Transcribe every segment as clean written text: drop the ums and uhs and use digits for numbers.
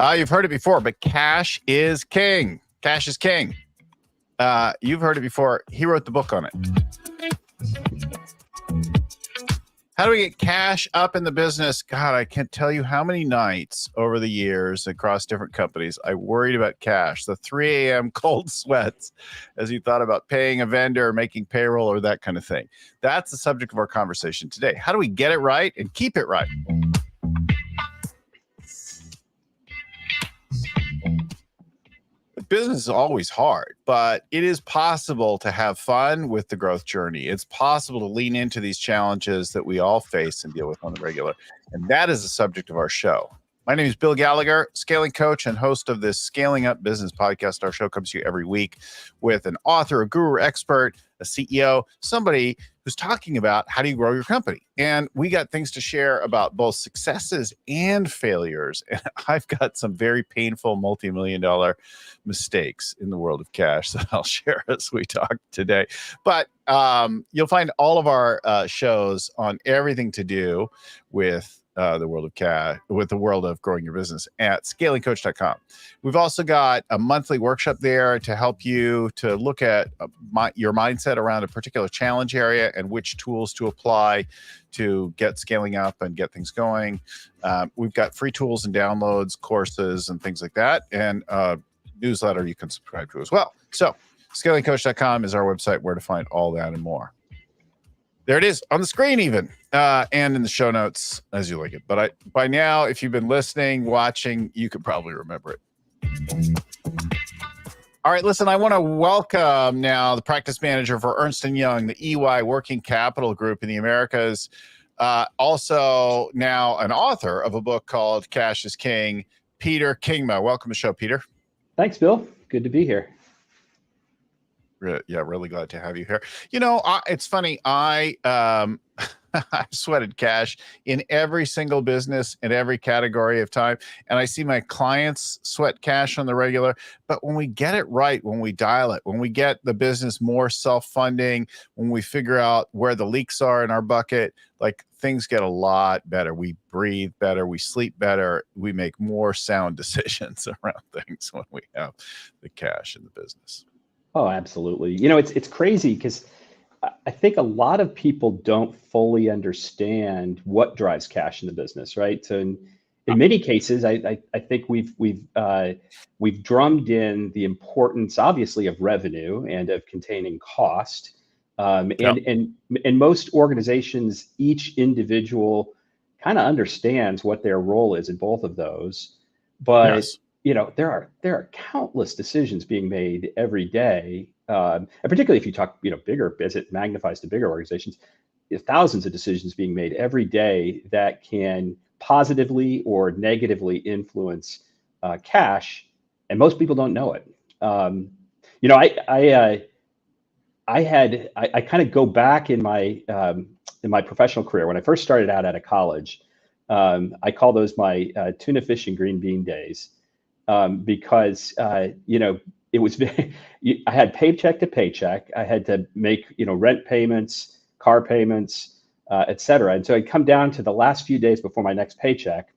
You've heard it before, but cash is king. Cash is king. You've heard it before. He wrote the book on it. How do we get cash up in the business? God, I can't tell you how many nights over the years across different companies I worried about cash. The 3 a.m. cold sweats as you thought about paying a vendor, making payroll, or that kind of thing. That's the subject of our conversation today. How do we get it right and keep it right? Business is always hard, but it is possible to have fun with the growth journey. It's possible to lean into these challenges that we all face and deal with on the regular. And that is the subject of our show. My name is Bill Gallagher, scaling coach and host of this Scaling Up Business podcast. Our show comes to you every week with an author, a guru, expert, a CEO, somebody who's talking about how do you grow your company. And we got things to share about both successes and failures. And I've got some very painful multi-million-dollar mistakes in the world of cash that I'll share as we talk today. But you'll find all of our shows on everything to do with the world of cash, with the world of growing your business at scalingcoach.com. We've also got a monthly workshop there to help you to look at your mindset around a particular challenge area and which tools to apply to get scaling up and get things going. We've got free tools and downloads, courses, and things like that, and newsletter you can subscribe to as well. So scalingcoach.com is our website where to find all that and more. There it is on the screen even, and in the show notes as you like it. But by now, if you've been listening, watching, you could probably remember it. All right, listen, I want to welcome now the practice manager for Ernst & Young, the EY Working Capital Group in the Americas. Also now an author of a book called Cash is King, Peter Kingma. Welcome to the show, Peter. Thanks, Bill. Good to be here. Yeah, really glad to have you here. You know, it's funny. I sweated cash in every single business in every category of time. And I see my clients sweat cash on the regular. But when we get it right, when we dial it, when we get the business more self-funding, when we figure out where the leaks are in our bucket, like things get a lot better. We breathe better. We sleep better. We make more sound decisions around things when we have the cash in the business. Oh, absolutely. You know, it's crazy because I think a lot of people don't fully understand what drives cash in the business, right? So in many cases, I think we've drummed in the importance, obviously, of revenue and of containing cost. And most organizations, each individual kind of understands what their role is in both of those, but Yes. you know, there are countless decisions being made every day, and particularly if you talk, bigger, as it magnifies to bigger organizations, thousands of decisions being made every day that can positively or negatively influence cash, and most people don't know it. I kind of go back in my professional career when I first started out of college. I call those my tuna fish and green bean days. Because it was I had paycheck to paycheck. I had to make rent payments, car payments, et cetera. And so I'd come down to the last few days before my next paycheck,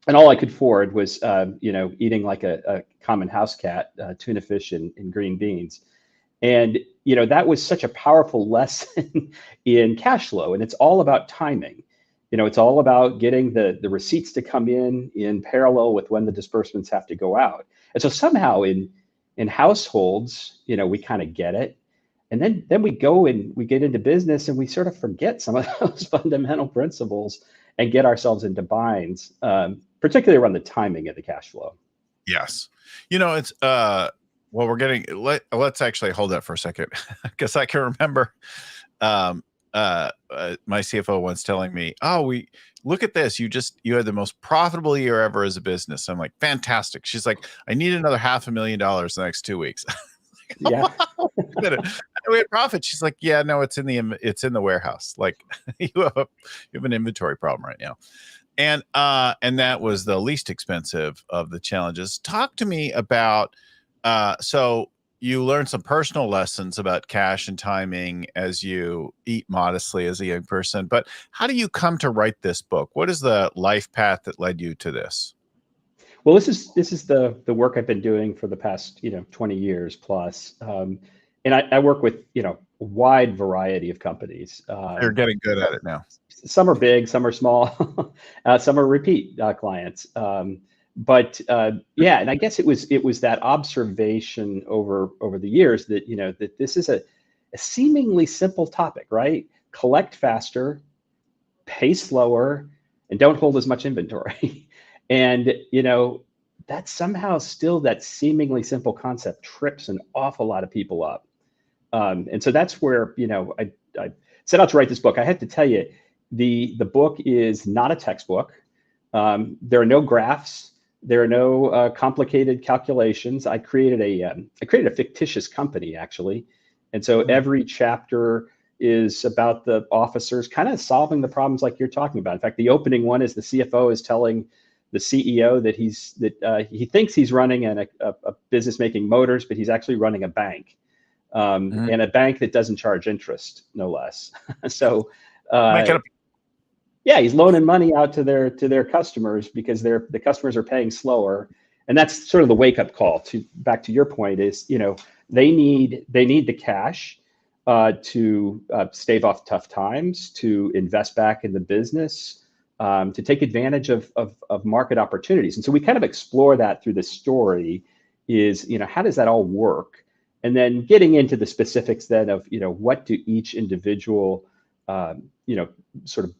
and all I could afford was eating like a common house cat, tuna fish and green beans. And that was such a powerful lesson in cash flow, and it's all about timing. It's all about getting the receipts to come in parallel with when the disbursements have to go out. And so somehow in households, we kind of get it. And then we go and we get into business and we sort of forget some of those fundamental principles and get ourselves into binds, particularly around the timing of the cash flow. Yes. It's let's actually hold that for a second, because I can remember my CFO once telling me, we look at this. You had the most profitable year ever as a business. I'm like, fantastic. She's like, I need another $500,000 the next 2 weeks. Yeah. We had profit. She's like, yeah, no, it's in the warehouse. Like you have an inventory problem right now. And that was the least expensive of the challenges. Talk to me about, so you learned some personal lessons about cash and timing as you eat modestly as a young person, but how do you come to write this book? What is the life path that led you to this? Well, this is the work I've been doing for the past 20 years plus, and I work with a wide variety of companies. You're getting good at it now. Some are big, some are small, some are repeat clients. But yeah, and I guess it was that observation over the years that that this is a seemingly simple topic, right? Collect faster, pay slower, and don't hold as much inventory. And that somehow still that seemingly simple concept trips an awful lot of people up. And so that's where I set out to write this book. I had to tell you, the book is not a textbook. There are no graphs. There are no complicated calculations. I created a fictitious company, actually, and so every chapter is about the officers kind of solving the problems like you're talking about. In fact, the opening one is the CFO is telling the CEO that he thinks he's running a business making motors, but he's actually running a bank, and a bank that doesn't charge interest, no less. So, yeah, he's loaning money out to their customers because the customers are paying slower, and that's sort of the wake up call. Back to your point is they need the cash to stave off tough times, to invest back in the business, to take advantage of market opportunities. And so we kind of explore that through the story. Is how does that all work, and then getting into the specifics then of what do each individual sort of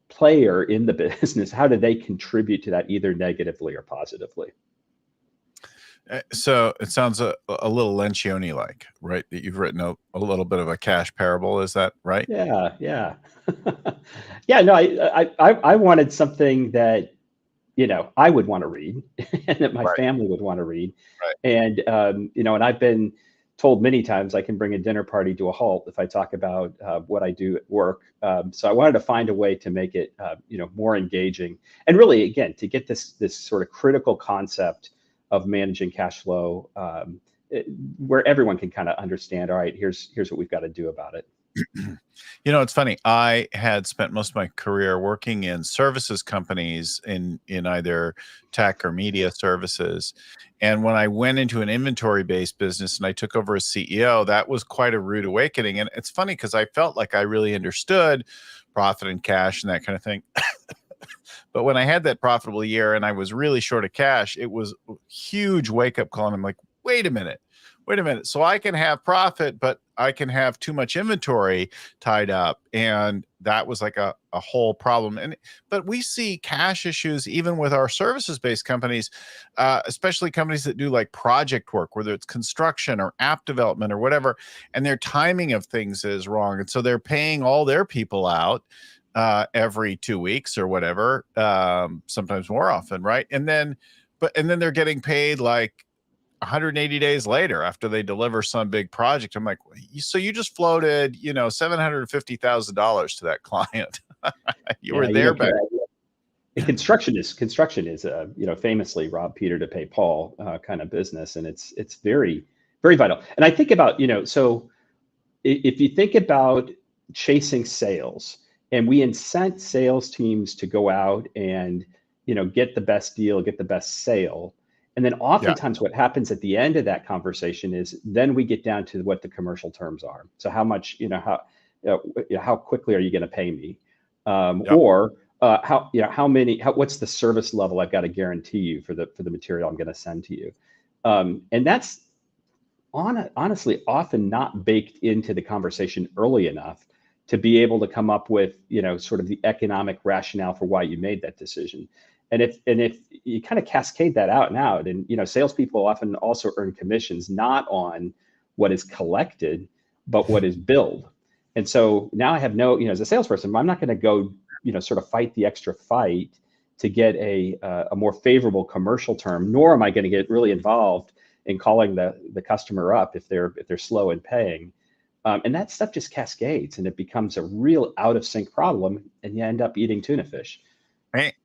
player in the business, how do they contribute to that either negatively or positively? So it sounds a little Lencioni like, right? That you've written a little bit of a cash parable. Is that right? Yeah, yeah. Yeah, no, I wanted something that I would want to read and that my Right. family would want to read. Right. And and I've been told many times I can bring a dinner party to a halt if I talk about what I do at work. So I wanted to find a way to make it more engaging, and really, again, to get this sort of critical concept of managing cash flow, where everyone can kind of understand. All right, here's what we've got to do about it. It's funny. I had spent most of my career working in services companies in either tech or media services. And when I went into an inventory-based business and I took over as CEO, that was quite a rude awakening. And it's funny because I felt like I really understood profit and cash and that kind of thing. But when I had that profitable year and I was really short of cash, it was a huge wake-up call. And I'm like, wait a minute. So I can have profit, but I can have too much inventory tied up. And that was like a whole problem. But we see cash issues even with our services-based companies, especially companies that do like project work, whether it's construction or app development or whatever, and their timing of things is wrong. And so they're paying all their people out every 2 weeks or whatever, sometimes more often, right? And then they're getting paid like 180 days later after they deliver some big project. I'm like, so you just floated, $750,000 to that client. You were there back. Construction is famously rob Peter to pay Paul kind of business, and it's very, very vital. And I think about so if you think about chasing sales, and we incent sales teams to go out and get the best deal, get the best sale. And then oftentimes what happens at the end of that conversation is then we get down to what the commercial terms are. So how much, how quickly are you going to pay me? Or what's the service level I've got to guarantee you for the material I'm going to send to you? And that's honestly often not baked into the conversation early enough to be able to come up with, sort of the economic rationale for why you made that decision. And if you kind of cascade that out and out, and salespeople often also earn commissions not on what is collected, but what is billed. And so now I have as a salesperson, I'm not going to go, sort of fight the extra fight to get a more favorable commercial term, nor am I going to get really involved in calling the customer up if they're slow in paying. And that stuff just cascades, and it becomes a real out of sync problem, and you end up eating tuna fish.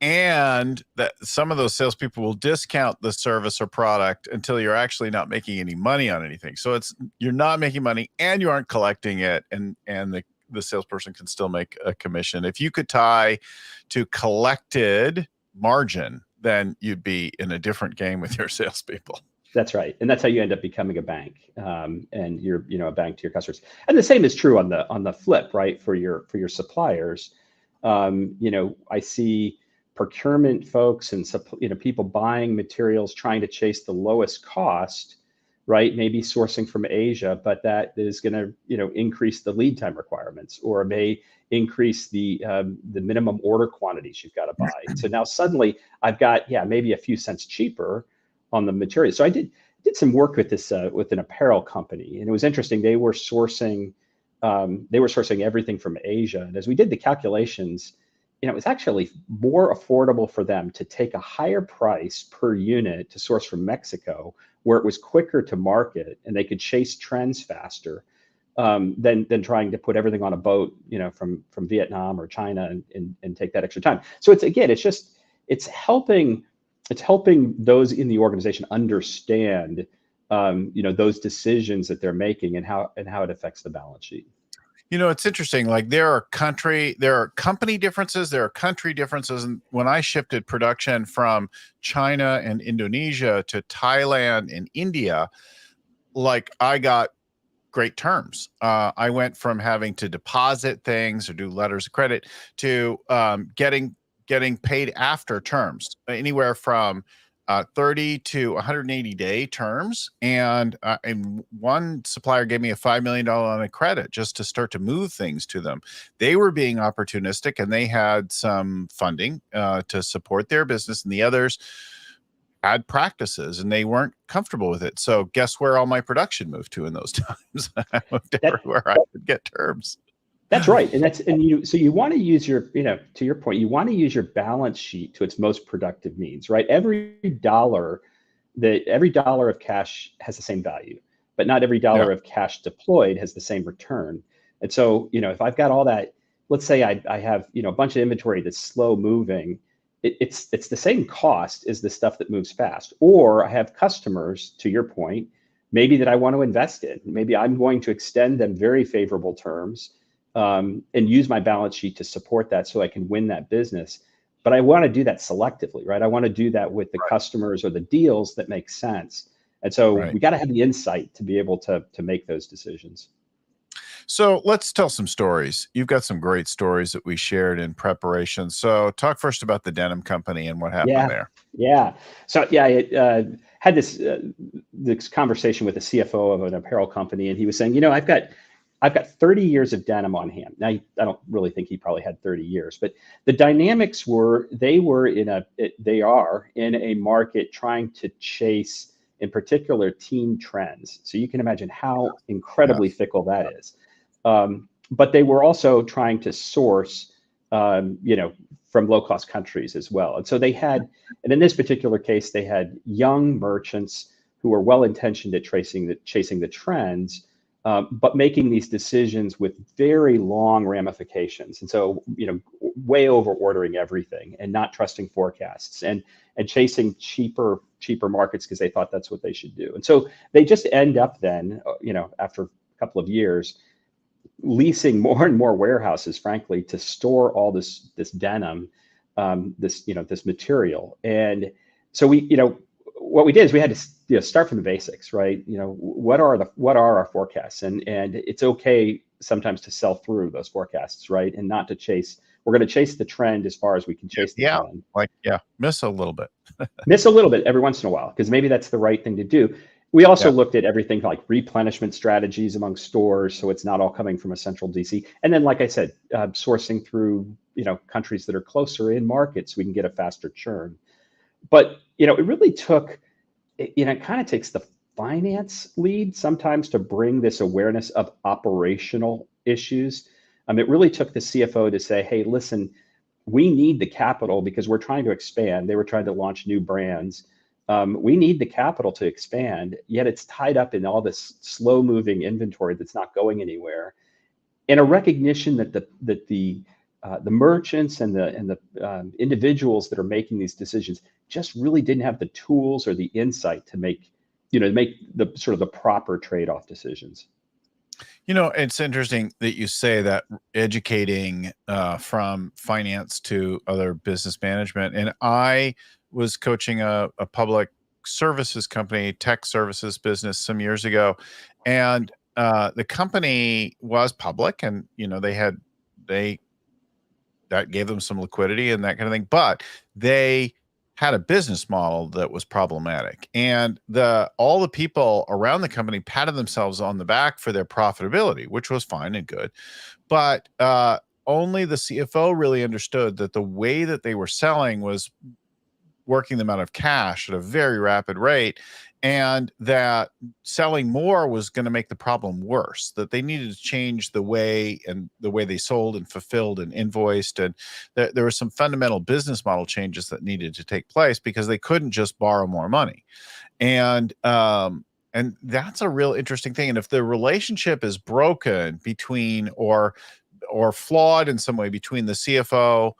And that some of those salespeople will discount the service or product until you're actually not making any money on anything. So you're not making money and you aren't collecting it, and the salesperson can still make a commission. If you could tie to collected margin, then you'd be in a different game with your salespeople. That's right, and that's how you end up becoming a bank, and you're a bank to your customers. And the same is true on the flip, right? For your suppliers, I see procurement folks and people buying materials trying to chase the lowest cost, right? Maybe sourcing from Asia, but that is going to increase the lead time requirements, or may increase the minimum order quantities you've got to buy. So now suddenly I've got maybe a few cents cheaper on the material. So I did some work with this with an apparel company, and it was interesting. They were sourcing everything from Asia, and as we did the calculations, it was actually more affordable for them to take a higher price per unit to source from Mexico, where it was quicker to market and they could chase trends faster, than trying to put everything on a boat, from Vietnam or China and take that extra time. So it's helping those in the organization understand, those decisions that they're making and how it affects the balance sheet. It's interesting. Like there are company differences, there are country differences. And when I shifted production from China and Indonesia to Thailand and India, like I got great terms. I went from having to deposit things or do letters of credit to getting paid after terms, anywhere from 30 to 180-day terms. And one supplier gave me a $5 million line of credit just to start to move things to them. They were being opportunistic, and they had some funding to support their business, and the others had practices and they weren't comfortable with it. So guess where all my production moved to in those times? I moved everywhere I could get terms. That's right. So you want to use to your point, you want to use your balance sheet to its most productive means, right? Every dollar of cash has the same value, but not every dollar of cash deployed has the same return. And so, if I've got all that, let's say I have, a bunch of inventory that's slow moving, it's the same cost as the stuff that moves fast. Or I have customers, to your point, maybe that I want to invest in. Maybe I'm going to extend them very favorable terms, and use my balance sheet to support that so I can win that business. But I want to do that selectively, right? I want to do that with the customers or the deals that make sense. And so we got to have the insight to be able to make those decisions. So let's tell some stories. You've got some great stories that we shared in preparation. So talk first about the denim company and what happened there. Yeah. So I had this conversation with the CFO of an apparel company, and he was saying, I've got 30 years of denim on hand. Now, I don't really think he probably had 30 years, but the dynamics were they are in a market trying to chase, in particular, teen trends. So you can imagine how incredibly fickle that is. But they were also trying to source, from low-cost countries as well. And so and in this particular case, they had young merchants who were well-intentioned at chasing the trends, but making these decisions with very long ramifications. And so, way over ordering everything and not trusting forecasts and chasing cheaper markets because they thought that's what they should do. And so they just end up then, after a couple of years, leasing more and more warehouses, frankly, to store all this denim, this material. And so what we did is we had to start from the basics, right? What are our forecasts, and it's okay sometimes to sell through those forecasts, right? And not to chase. We're going to chase the trend as far as we can chase the trend. Miss a little bit. Miss a little bit every once in a while, because maybe that's the right thing to do. We also looked at everything like replenishment strategies among stores, so it's not all coming from a central DC. And then, like I said, sourcing through countries that are closer in markets, we can get a faster churn. But it really took, it kind of takes the finance lead sometimes to bring this awareness of operational issues. It really took the CFO to say, hey, listen, we need the capital because we're trying to expand. They were trying to launch new brands. We need the capital to expand, yet it's tied up in all this slow-moving inventory that's not going anywhere. And a recognition that the merchants and the individuals that are making these decisions just really didn't have the tools or the insight to make the sort of the proper trade-off decisions. You know, it's interesting that you say that educating from finance to other business management. And I was coaching a public services company, tech services business some years ago. And the company was public and, you know, they that gave them some liquidity and that kind of thing. But they had a business model that was problematic. And all the people around the company patted themselves on the back for their profitability, which was fine and good. But only the CFO really understood that the way that they were selling was working them out of cash at a very rapid rate, and that selling more was going to make the problem worse, that they needed to change the way they sold and fulfilled and invoiced, and there were some fundamental business model changes that needed to take place because they couldn't just borrow more money. And that's a real interesting thing. And if the relationship is broken between or flawed in some way between the CFO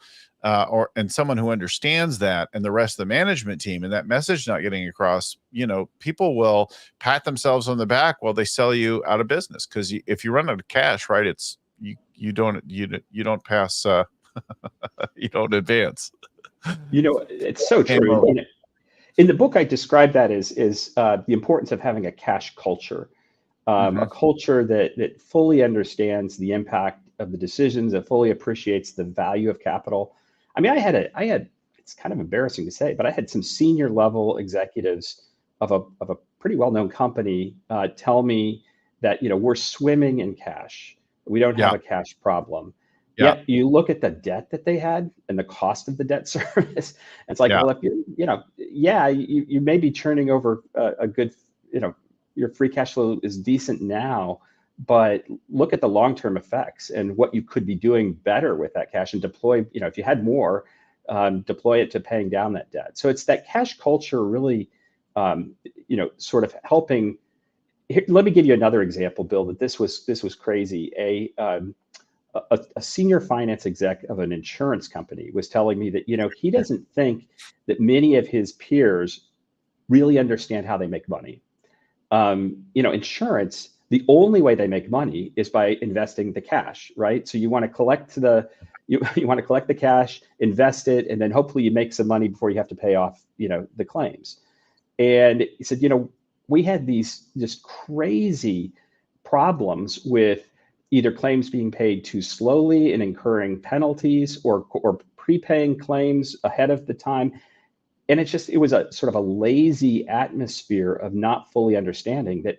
and someone who understands that and the rest of the management team, and that message not getting across, you know, people will pat themselves on the back while they sell you out of business. Because if you run out of cash, right, it's you don't pass you don't advance. You know, it's so And true. You know, in the book, I describe that as the importance of having a cash culture, a culture that fully understands the impact of the decisions, that fully appreciates the value of capital. I mean, I had. It's kind of embarrassing to say, but I had some senior level executives of a pretty well known company tell me that, you know, we're swimming in cash. We don't have yeah, a cash problem. yeah, Yet you look at the debt that they had and the cost of the debt service. It's like, yeah. well, if you know, yeah, you may be churning over a good, you know, your free cash flow is decent now, but look at the long-term effects and what you could be doing better with that cash and deploy, you know, if you had more, deploy it to paying down that debt. So it's that cash culture really, you know, sort of helping. Here, let me give you another example, Bill, that this was crazy. A senior finance exec of an insurance company was telling me that, you know, he doesn't think that many of his peers really understand how they make money. You know, insurance, the only way they make money is by investing the cash, right? So you want to collect you want to collect the cash, invest it, and then hopefully you make some money before you have to pay off, you know, the claims. And he said, you know, we had these just crazy problems with either claims being paid too slowly and incurring penalties, or prepaying claims ahead of the time. And it was a sort of a lazy atmosphere of not fully understanding that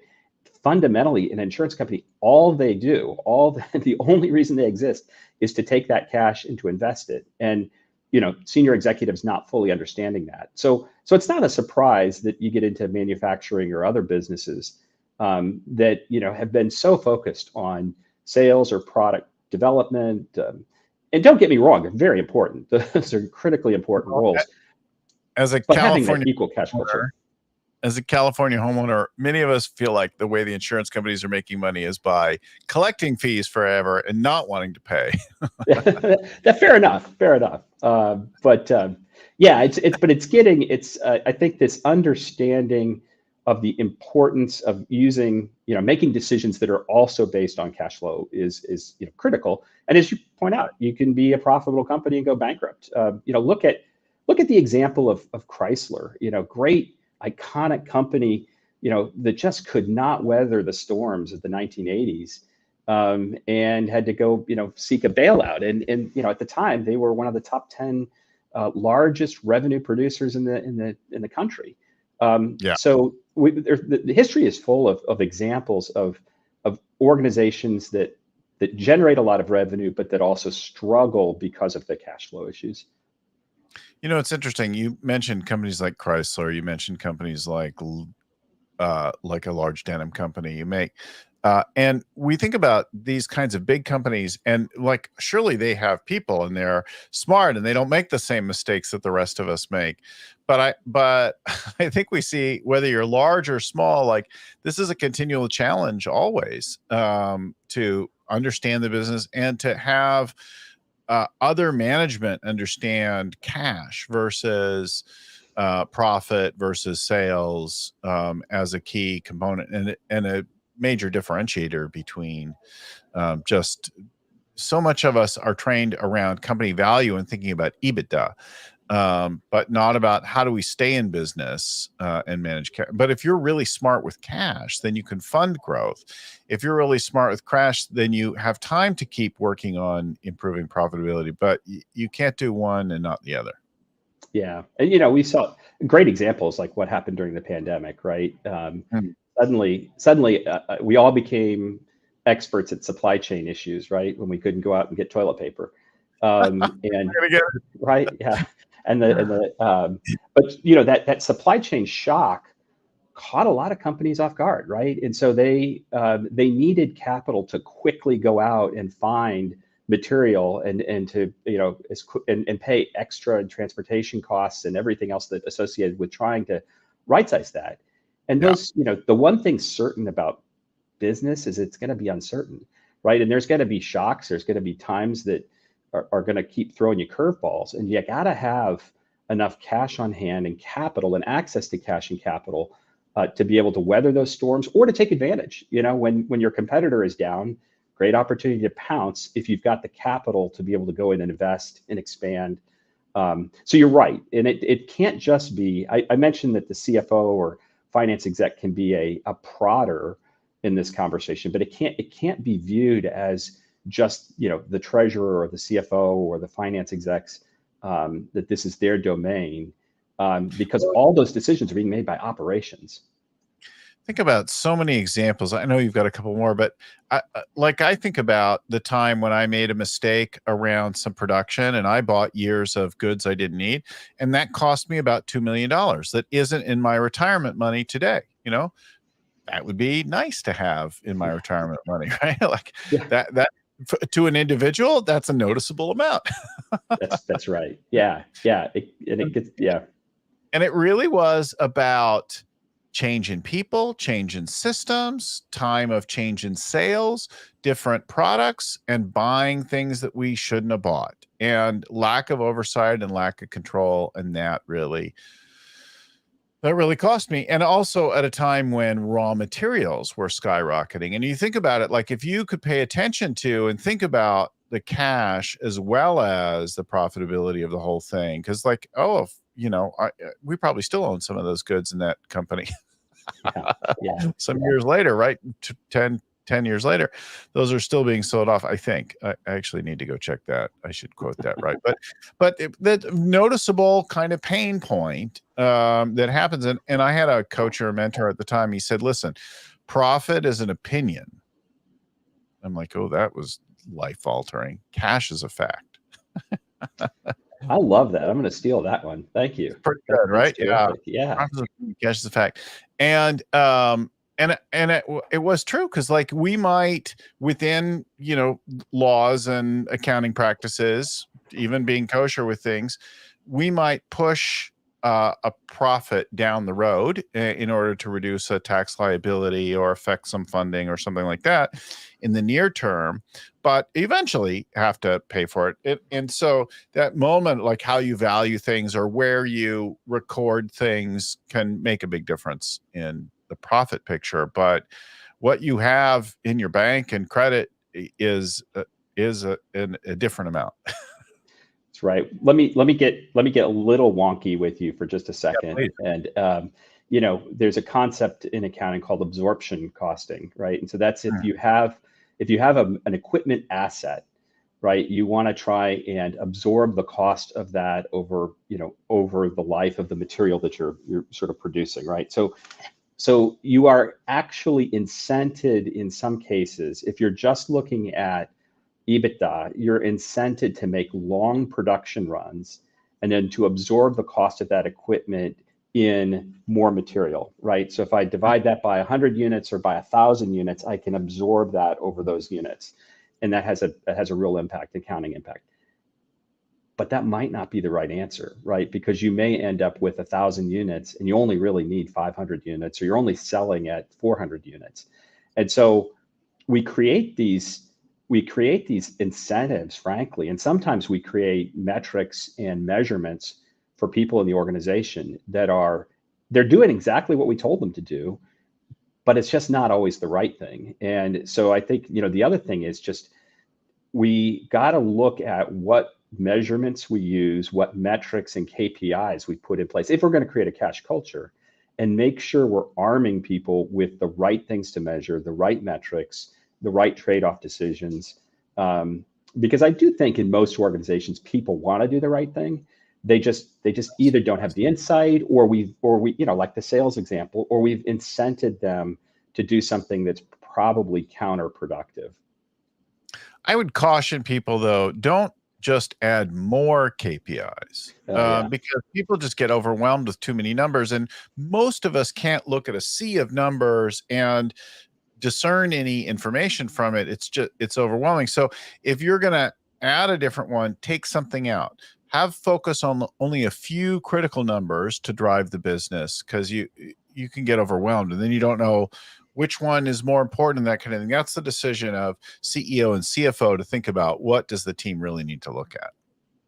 fundamentally an insurance company, the only reason they exist is to take that cash and to invest it. And, you know, senior executives not fully understanding that. So it's not a surprise that you get into manufacturing or other businesses that, you know, have been so focused on sales or product development. And don't get me wrong, they're very important. Those are critically important roles. As a But having that California equal cash culture. as a California homeowner, many of us feel like the way the insurance companies are making money is by collecting fees forever and not wanting to pay. Fair enough. Fair enough. Yeah, I think this understanding of the importance of using, you know, making decisions that are also based on cash flow is, you know, critical. And as you point out, you can be a profitable company and go bankrupt. You know, look at the example of Chrysler, you know, great iconic company, you know, that just could not weather the storms of the 1980s, and had to go, you know, seek a bailout. And you know, at the time, they were one of the top 10 largest revenue producers in the country. Yeah. So the history is full of examples of organizations that generate a lot of revenue, but that also struggle because of the cash flow issues. You know, it's interesting. You mentioned companies like Chrysler. You mentioned companies like a large denim company. And we think about these kinds of big companies, and like surely they have people and they're smart and they don't make the same mistakes that the rest of us make. But I think we see whether you're large or small, like this is a continual challenge always, to understand the business and to have other management understand cash versus profit versus sales as a key component, and major differentiator between just so much of us are trained around company value and thinking about EBITDA, but not about how do we stay in business and manage cash. But if you're really smart with cash, then you can fund growth. If you're really smart with cash, then you have time to keep working on improving profitability, but you can't do one and not the other. Yeah. And, we saw great examples like what happened during the pandemic, right? Suddenly, we all became experts at supply chain issues, right? When we couldn't go out and get toilet paper. And right, yeah. But that supply chain shock caught a lot of companies off guard, right? And so they needed capital to quickly go out and find material and to and pay extra transportation costs and everything else that associated with trying to right size that. And those, the one thing certain about business is it's going to be uncertain, right? And there's going to be shocks. There's going to be times that are going to keep throwing you curveballs, and you got to have enough cash on hand and capital and access to cash and capital to be able to weather those storms or to take advantage. When your competitor is down, great opportunity to pounce if you've got the capital to be able to go in and invest and expand. So you're right, and it can't just be. I mentioned that the CFO or finance exec can be a prodder in this conversation, but it can't be viewed as just the treasurer or the CFO or the finance execs that this is their domain, because all those decisions are being made by operations. Think about so many examples. I know you've got a couple more, but I think about the time when I made a mistake around some production and I bought years of goods I didn't need, and that cost me about $2 million. That isn't in my retirement money today. That would be nice to have in my retirement money, right? That to an individual, that's a noticeable amount. That's right. Yeah. And it really was about change in people, change in systems, time of change in sales, different products, and buying things that we shouldn't have bought, and lack of oversight and lack of control. And that really cost me. And also at a time when raw materials were skyrocketing. And you think about it, like if you could pay attention to and think about the cash as well as the profitability of the whole thing, because we probably still own some of those goods in that company. Some years later, right? 10 years later, those are still being sold off. I think I actually need to go check that. I should quote that right. But that noticeable kind of pain point that happens. And I had a coach or a mentor at the time. He said, listen, profit is an opinion. I'm like, oh, that was life altering. Cash is a fact. I love that. I'm going to steal that one. Thank you. Pretty good, right? Yeah. Cash is a fact. And it was true, because we might, within laws and accounting practices, even being kosher with things, we might push a profit down the road in order to reduce a tax liability or affect some funding or something like that in the near term, but eventually have to pay for it. And so that moment, like how you value things or where you record things, can make a big difference in the profit picture. But what you have in your bank and credit is a different amount. That's right. Let me get a little wonky with you for just a second. Yeah, and there's a concept in accounting called absorption costing, right? And so that's if you have an equipment asset, right, you want to try and absorb the cost of that over the life of the material that you're sort of producing, right? So you are actually incented in some cases, if you're just looking at EBITDA, you're incented to make long production runs and then to absorb the cost of that equipment in more material, right? So if I divide that by 100 units or by 1,000 units, I can absorb that over those units. And that has a real impact, accounting impact. But that might not be the right answer, right? Because you may end up with 1,000 units and you only really need 500 units, or you're only selling at 400 units. And so we create these incentives, frankly, and sometimes we create metrics and measurements for people in the organization that they're doing exactly what we told them to do, but it's just not always the right thing. And so I think, the other thing is just, we got to look at what measurements we use, what metrics and KPIs we put in place if we're going to create a cash culture, and make sure we're arming people with the right things to measure, the right metrics, the right trade-off decisions. Because I do think in most organizations, people want to do the right thing. They just either don't have the insight, or we, like the sales example, or we've incented them to do something that's probably counterproductive. I would caution people, though, don't just add more KPIs, Yeah. because people just get overwhelmed with too many numbers. And most of us can't look at a sea of numbers and discern any information from it. It's overwhelming. So if you're going to add a different one, take something out. Have focus on only a few critical numbers to drive the business, because you can get overwhelmed and then you don't know which one is more important and that kind of thing. That's the decision of CEO and CFO to think about, what does the team really need to look at.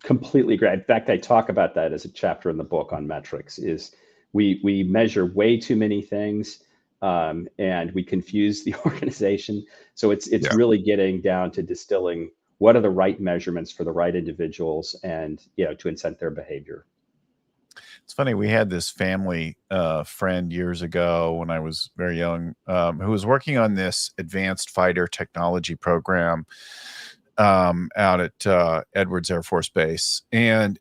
Completely agree. In fact, I talk about that as a chapter in the book on metrics. Is we measure way too many things, and we confuse the organization. So it's really getting down to distilling what are the right measurements for the right individuals, and to incent their behavior. It's funny, we had this family friend years ago when I was very young, who was working on this advanced fighter technology program out at Edwards Air Force Base. And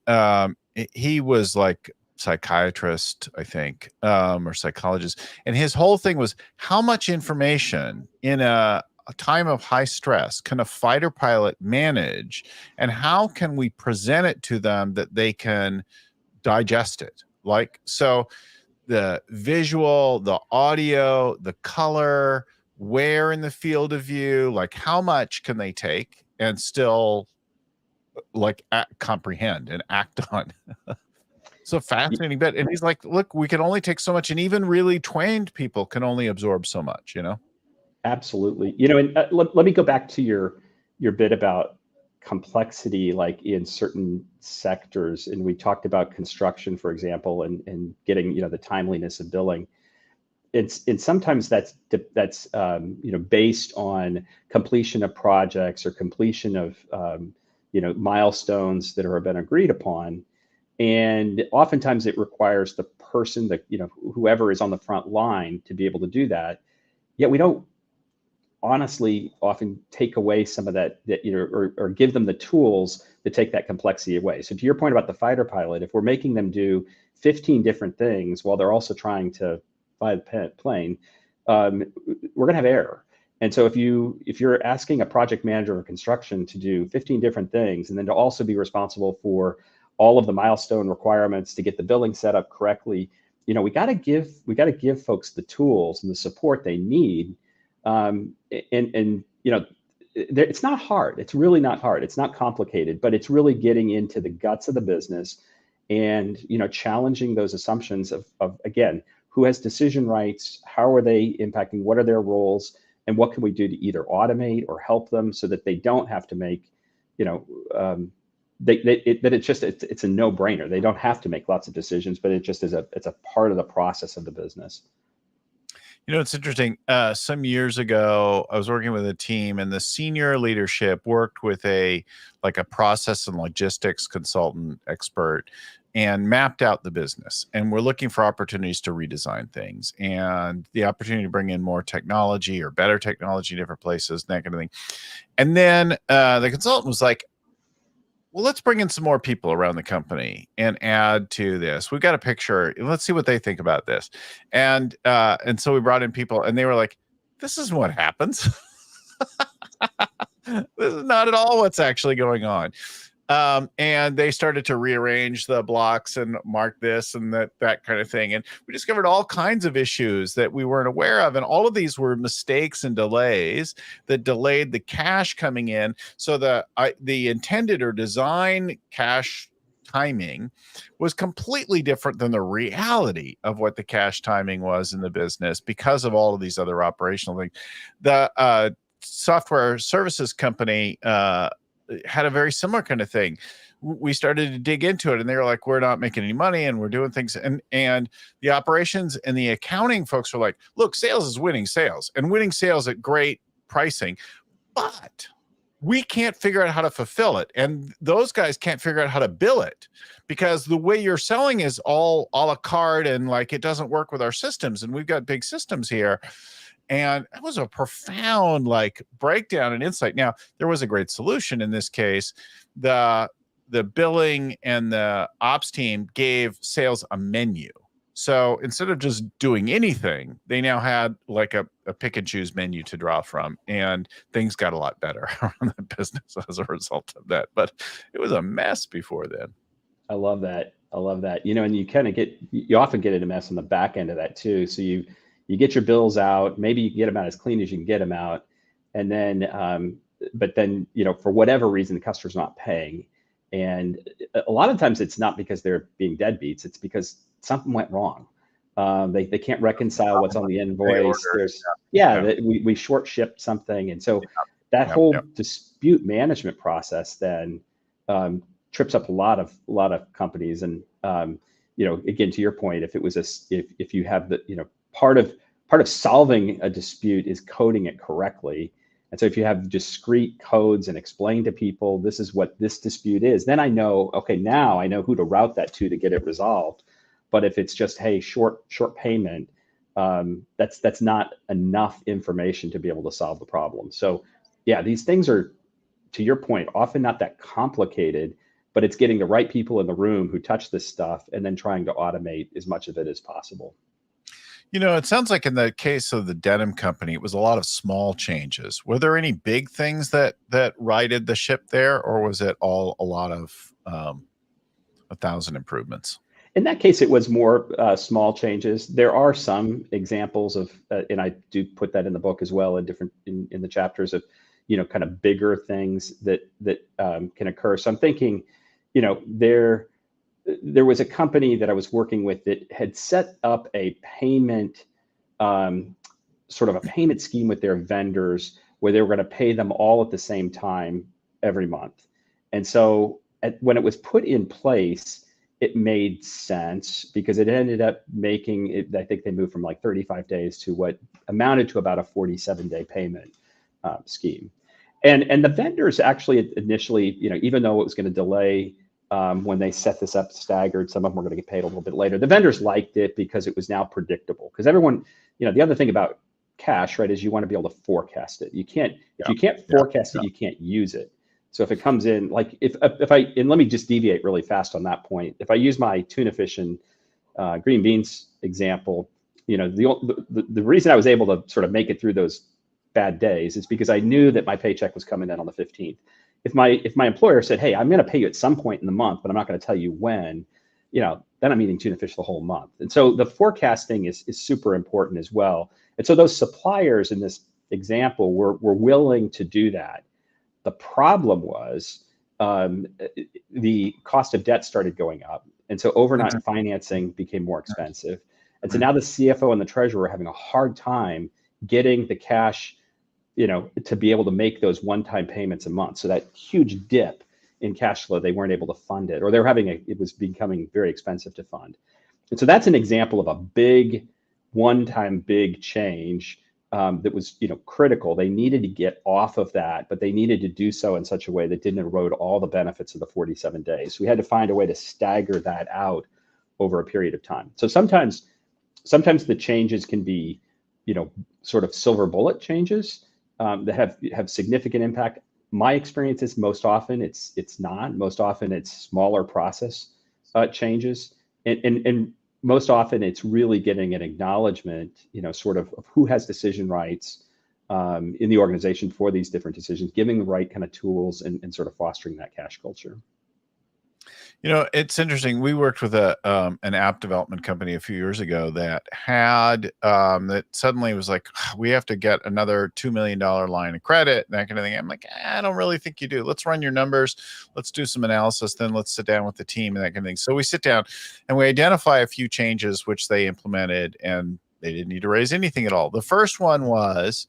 he was like psychiatrist, I think, or psychologist. And his whole thing was, how much information in a time of high stress can a fighter pilot manage, and how can we present it to them that they can digest it? Like, so the visual, the audio, the color, where in the field of view, like how much can they take and still like comprehend and act on? So fascinating bit. And he's like, look, we can only take so much, and even really trained people can only absorb so much, Absolutely. And let me go back to your bit about complexity, like in certain sectors. And we talked about construction, for example, and getting, the timeliness of billing. And sometimes that's based on completion of projects or completion of, milestones that have been agreed upon. And oftentimes it requires the person that, whoever is on the front line to be able to do that. Yet we don't honestly often take away some of that, or give them the tools to take that complexity away. So to your point about the fighter pilot, if we're making them do 15 different things while they're also trying to fly the plane, we're going to have error. And so if you're asking a project manager of construction to do 15 different things, and then to also be responsible for all of the milestone requirements to get the billing set up correctly, we got to give folks the tools and the support they need. It's not hard. It's really not hard. It's not complicated, but it's really getting into the guts of the business and, challenging those assumptions of again, who has decision rights, how are they impacting, what are their roles, and what can we do to either automate or help them so that they don't have to make, that it's a no-brainer. They don't have to make lots of decisions, but it's a part of the process of the business. It's interesting. Some years ago, I was working with a team, and the senior leadership worked with a process and logistics consultant expert, and mapped out the business. And we're looking for opportunities to redesign things, and the opportunity to bring in more technology or better technology in different places, and that kind of thing. And then the consultant was like, well, let's bring in some more people around the company and add to this. We've got a picture. Let's see what they think about this. And so we brought in people, and they were like, this isn't what happens. This is not at all what's actually going on. And they started to rearrange the blocks and mark this and that kind of thing. And we discovered all kinds of issues that we weren't aware of. And all of these were mistakes and delays that delayed the cash coming in. So the intended or design cash timing was completely different than the reality of what the cash timing was in the business, because of all of these other operational things. The software services company had a very similar kind of thing. we started to dig into it, and they were like, we're not making any money and we're doing things. And the operations and the accounting folks are like, look, sales is winning sales and winning sales at great pricing, but we can't figure out how to fulfill it. And those guys can't figure out how to bill it, because the way you're selling is all a la carte, and like, it doesn't work with our systems. And we've got big systems here. And it was a profound like breakdown and insight. Now, there was a great solution in this case. The billing and the ops team gave sales a menu. So instead of just doing anything, they now had like a pick and choose menu to draw from, and things got a lot better around the business as a result of that. But it was a mess before then. I love that. I love that. You know, and you often get in a mess on the back end of that too. So you get your bills out, maybe you get them out as clean as you can get them out. And then, but then, you know, for whatever reason, the customer's not paying. And a lot of times it's not because they're being deadbeats, it's because something went wrong. They can't reconcile what's on the invoice. We short shipped something. And so that whole dispute management process then trips up a lot of companies. And you know, again, to your point, if it was if you have the, you know, part of solving a dispute is coding it correctly. And so if you have discrete codes and explain to people, this is what this dispute is, then I know, okay, now I know who to route that to get it resolved. But if it's just, hey, short payment, that's not enough information to be able to solve the problem. So yeah, these things are, to your point, often not that complicated, but it's getting the right people in the room who touch this stuff and then trying to automate as much of it as possible. You know, it sounds like in the case of the denim company, it was a lot of small changes. Were there any big things that righted the ship there, or was it all a lot of 1,000 improvements? In that case, it was more small changes. There are some examples of, and I do put that in the book as well, in the chapters of, you know, kind of bigger things that can occur. So I'm thinking, you know, there was a company that I was working with that had set up a payment, sort of a payment scheme with their vendors where they were going to pay them all at the same time every month. And so when it was put in place, it made sense because it ended up making it, I think they moved from like 35 days to what amounted to about a 47-day payment scheme. And the vendors actually initially, you know, even though it was going to delay, when they set this up staggered, some of them were going to get paid a little bit later. The vendors liked it because it was now predictable. Because everyone, you know, the other thing about cash, right, is you want to be able to forecast it. You can't, if you can't forecast it, you can't use it. So if it comes in, like if I, and let me just deviate really fast on that point. If I use my tuna fish and green beans example, you know, the reason I was able to sort of make it through those bad days is because I knew that my paycheck was coming in on the 15th. If my employer said, hey, I'm going to pay you at some point in the month, but I'm not going to tell you when, you know, then I'm eating tuna fish the whole month. And so the forecasting is super important as well. And so those suppliers in this example were willing to do that. The problem was the cost of debt started going up. And so overnight financing became more expensive. And so now the CFO and the treasurer are having a hard time getting the cash, you know, to be able to make those one-time payments a month. So that huge dip in cash flow, they weren't able to fund it, or they were having it was becoming very expensive to fund. And so that's an example of a big one-time big change that was, you know, critical. They needed to get off of that, but they needed to do so in such a way that didn't erode all the benefits of the 47 days. So we had to find a way to stagger that out over a period of time. So sometimes the changes can be, you know, sort of silver bullet changes that have significant impact. My experience is most often it's not. Most often it's smaller process changes, and most often it's really getting an acknowledgement, you know, sort of who has decision rights in the organization for these different decisions, giving the right kind of tools and sort of fostering that cash culture. You know, it's interesting. We worked with an app development company a few years ago that had that suddenly was like, we have to get another $2 million line of credit, and that kind of thing. I'm like, I don't really think you do. Let's run your numbers. Let's do some analysis. Then let's sit down with the team and that kind of thing. So we sit down and we identify a few changes which they implemented, and they didn't need to raise anything at all. The first one was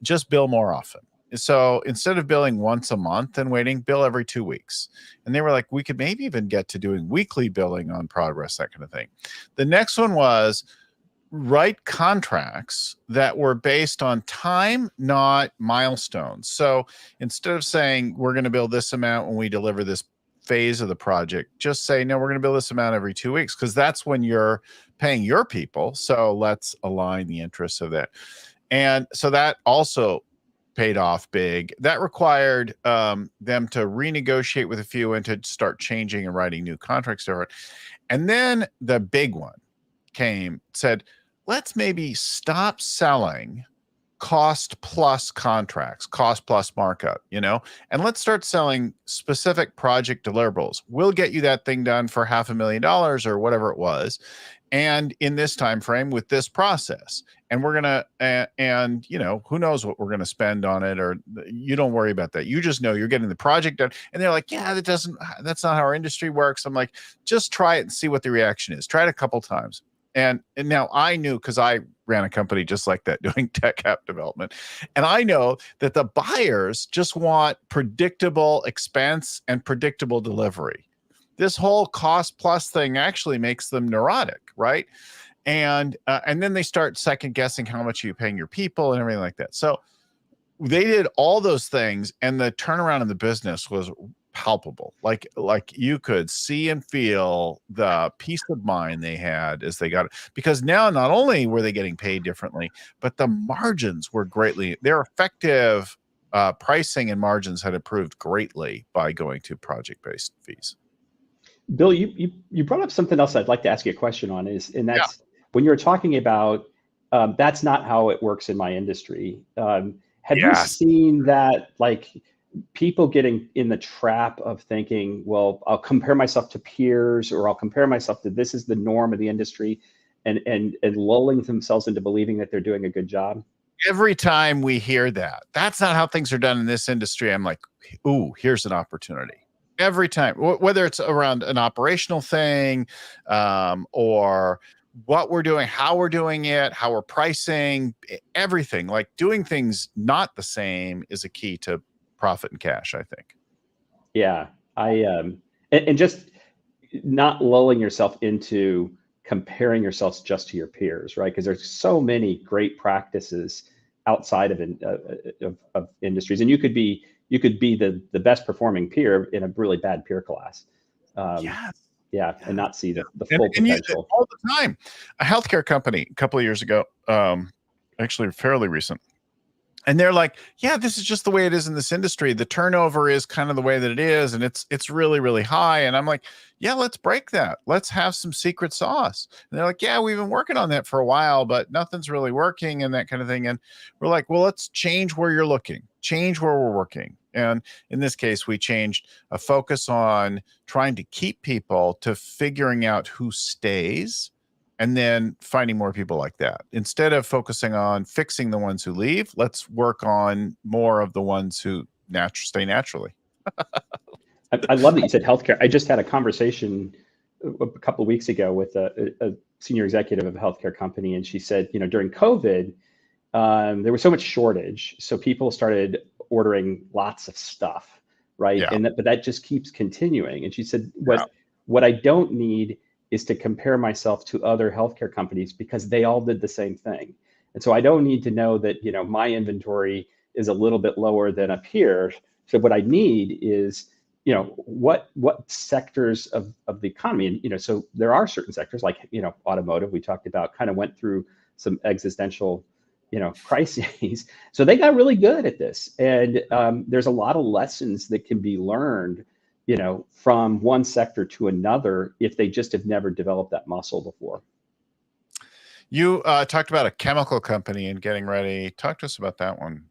just bill more often. so instead of billing once a month and waiting, bill every 2 weeks. And they were like, we could maybe even get to doing weekly billing on progress, that kind of thing. The next one was write contracts that were based on time, not milestones. So instead of saying we're going to bill this amount when we deliver this phase of the project, just say, no, we're going to bill this amount every 2 weeks, because that's when you're paying your people. So let's align the interests of that. And so that also paid off big. That required them to renegotiate with a few and to start changing and writing new contracts over it. And then the big one said, let's maybe stop selling cost plus contracts, cost plus markup, and let's start selling specific project deliverables. We'll get you that thing done for $500,000 or whatever it was, and in this time frame with this process. And we're gonna and who knows what we're gonna spend on it, or you don't worry about that. You just know you're getting the project done. And they're like, yeah, that's not how our industry works. I'm like, just try it and see what the reaction is. Try it a couple times. And now I knew, because I ran a company just like that doing tech app development. And I know that the buyers just want predictable expense and predictable delivery. This whole cost plus thing actually makes them neurotic, right? And then they start second guessing how much you're paying your people and everything like that. So they did all those things, and the turnaround in the business was palpable. Like you could see and feel the peace of mind they had as they got it, because now not only were they getting paid differently, but the margins were their effective pricing and margins had improved greatly by going to project-based fees. Bill, you brought up something else I'd like to ask you a question on, and that's when you're talking about that's not how it works in my industry. Have you seen that, like, people getting in the trap of thinking, well, I'll compare myself to peers, or I'll compare myself to this is the norm of the industry, and lulling themselves into believing that they're doing a good job? Every time we hear that's not how things are done in this industry, I'm like, ooh, here's an opportunity. Every time, whether it's around an operational thing, or what we're doing, how we're doing it, how we're pricing, everything, like doing things not the same is a key to profit and cash, I think. Yeah, and just not lulling yourself into comparing yourselves just to your peers, right? Because there's so many great practices outside of industries, and you could be the best performing peer in a really bad peer class. And not see the full potential. All the time. A healthcare company a couple of years ago, actually fairly recent, and they're like, yeah, this is just the way it is in this industry. The turnover is kind of the way that it is, and it's really, really high. And I'm like, yeah, let's break that. Let's have some secret sauce. And they're like, yeah, we've been working on that for a while, but nothing's really working, and that kind of thing. And we're like, well, let's change where you're looking, change where we're working. And in this case, we changed a focus on trying to keep people to figuring out who stays, and then finding more people like that. Instead of focusing on fixing the ones who leave, let's work on more of the ones who stay naturally. I love that you said healthcare. I just had a conversation a couple of weeks ago with a senior executive of a healthcare company, and she said, during COVID, there was so much shortage, so people started ordering lots of stuff, right? Yeah. But that just keeps continuing. And she said, what I don't need is to compare myself to other healthcare companies, because they all did the same thing. And so I don't need to know that, my inventory is a little bit lower than a peer. So what I need is, what sectors of the economy, and, so there are certain sectors like, automotive, we talked about, kind of went through some existential, crises. So they got really good at this. And there's a lot of lessons that can be learned, from one sector to another, if they just have never developed that muscle before. You talked about a chemical company and getting ready. Talk to us about that one,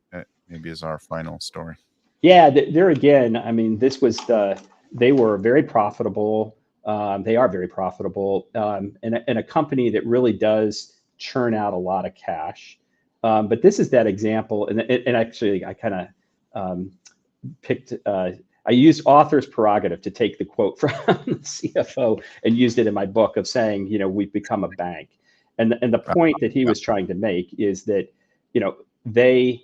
maybe as our final story. Yeah, there again, I mean, they were very profitable. They are very profitable, and a company that really does churn out a lot of cash. But this is that example, and actually, I kind of picked. I used author's prerogative to take the quote from the CFO and used it in my book of saying, we've become a bank. And the point that he was trying to make is that, they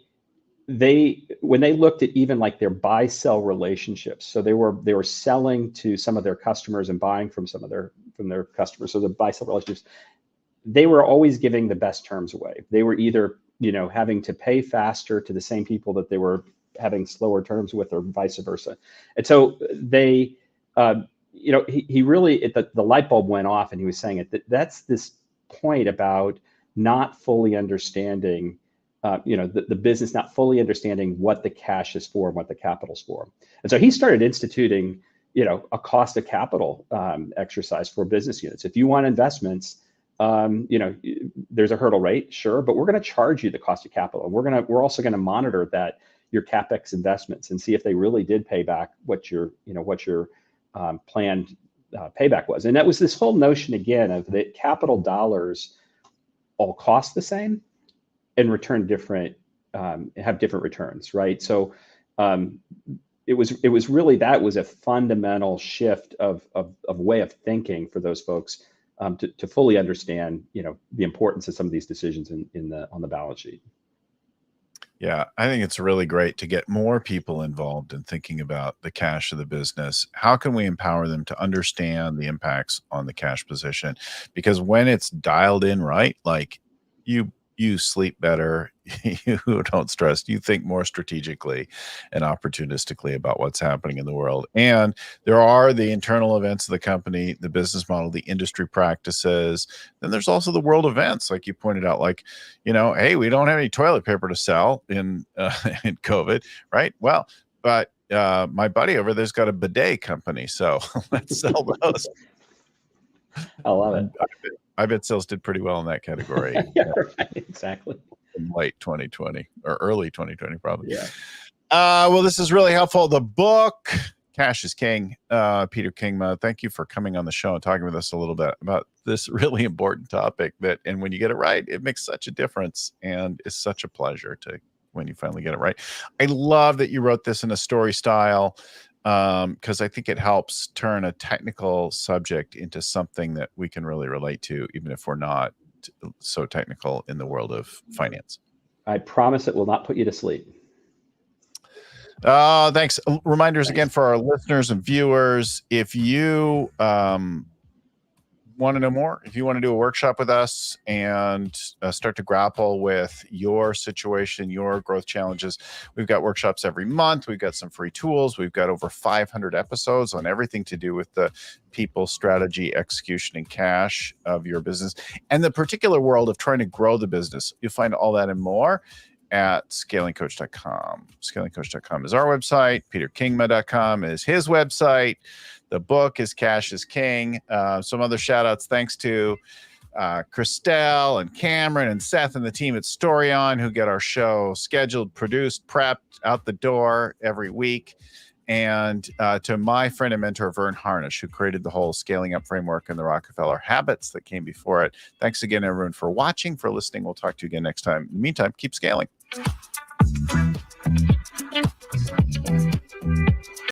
when they looked at even like their buy sell relationships, so they were selling to some of their customers and buying from their customers, so the buy sell relationships, they were always giving the best terms away. They were either having to pay faster to the same people that they were having slower terms with, or vice versa. And so they he really, the light bulb went off, and he was saying that's this point about not fully understanding the business, not fully understanding what the cash is for and what the capital's for. And so he started instituting, a cost of capital exercise for business units. If you want investments, there's a hurdle rate, sure, but we're going to charge you the cost of capital. We're also going to monitor that your CapEx investments and see if they really did pay back what your planned payback was. And that was this whole notion again of that capital dollars all cost the same and return different, have different returns, right? So it was really, that was a fundamental shift of way of thinking for those folks to fully understand, the importance of some of these decisions on the balance sheet. Yeah, I think it's really great to get more people involved in thinking about the cash of the business. How can we empower them to understand the impacts on the cash position? Because when it's dialed in right, like you sleep better, you don't stress, you think more strategically and opportunistically about what's happening in the world. And there are the internal events of the company, the business model, the industry practices. Then there's also the world events, like you pointed out, like, hey, we don't have any toilet paper to sell in COVID, right? Well, but my buddy over there's got a bidet company, so let's sell those. I love it. I bet sales did pretty well in that category. Yeah, right, exactly. In late 2020 or early 2020, probably. Yeah. Well, this is really helpful. The book, Cash is King, Peter Kingma, thank you for coming on the show and talking with us a little bit about this really important topic and when you get it right, it makes such a difference and is such a pleasure when you finally get it right. I love that you wrote this in a story style, because I think it helps turn a technical subject into something that we can really relate to, even if we're not so technical in the world of finance. I promise it will not put you to sleep. Thanks. Reminders again for our listeners and viewers, if you want to know more, if you want to do a workshop with us and start to grapple with your situation, your growth challenges, we've got workshops every month. We've got some free tools. We've got over 500 episodes on everything to do with the people, strategy, execution, and cash of your business and the particular world of trying to grow the business. You'll find all that and more at scalingcoach.com. Scalingcoach.com is our website. PeterKingma.com is his website. The book is Cash is King. Some other shout outs. Thanks to Christelle and Cameron and Seth and the team at Storyon, who get our show scheduled, produced, prepped, out the door every week. And to my friend and mentor, Vern Harnish, who created the whole scaling up framework and the Rockefeller habits that came before it. Thanks again, everyone, for watching, for listening. We'll talk to you again next time. In the meantime, keep scaling.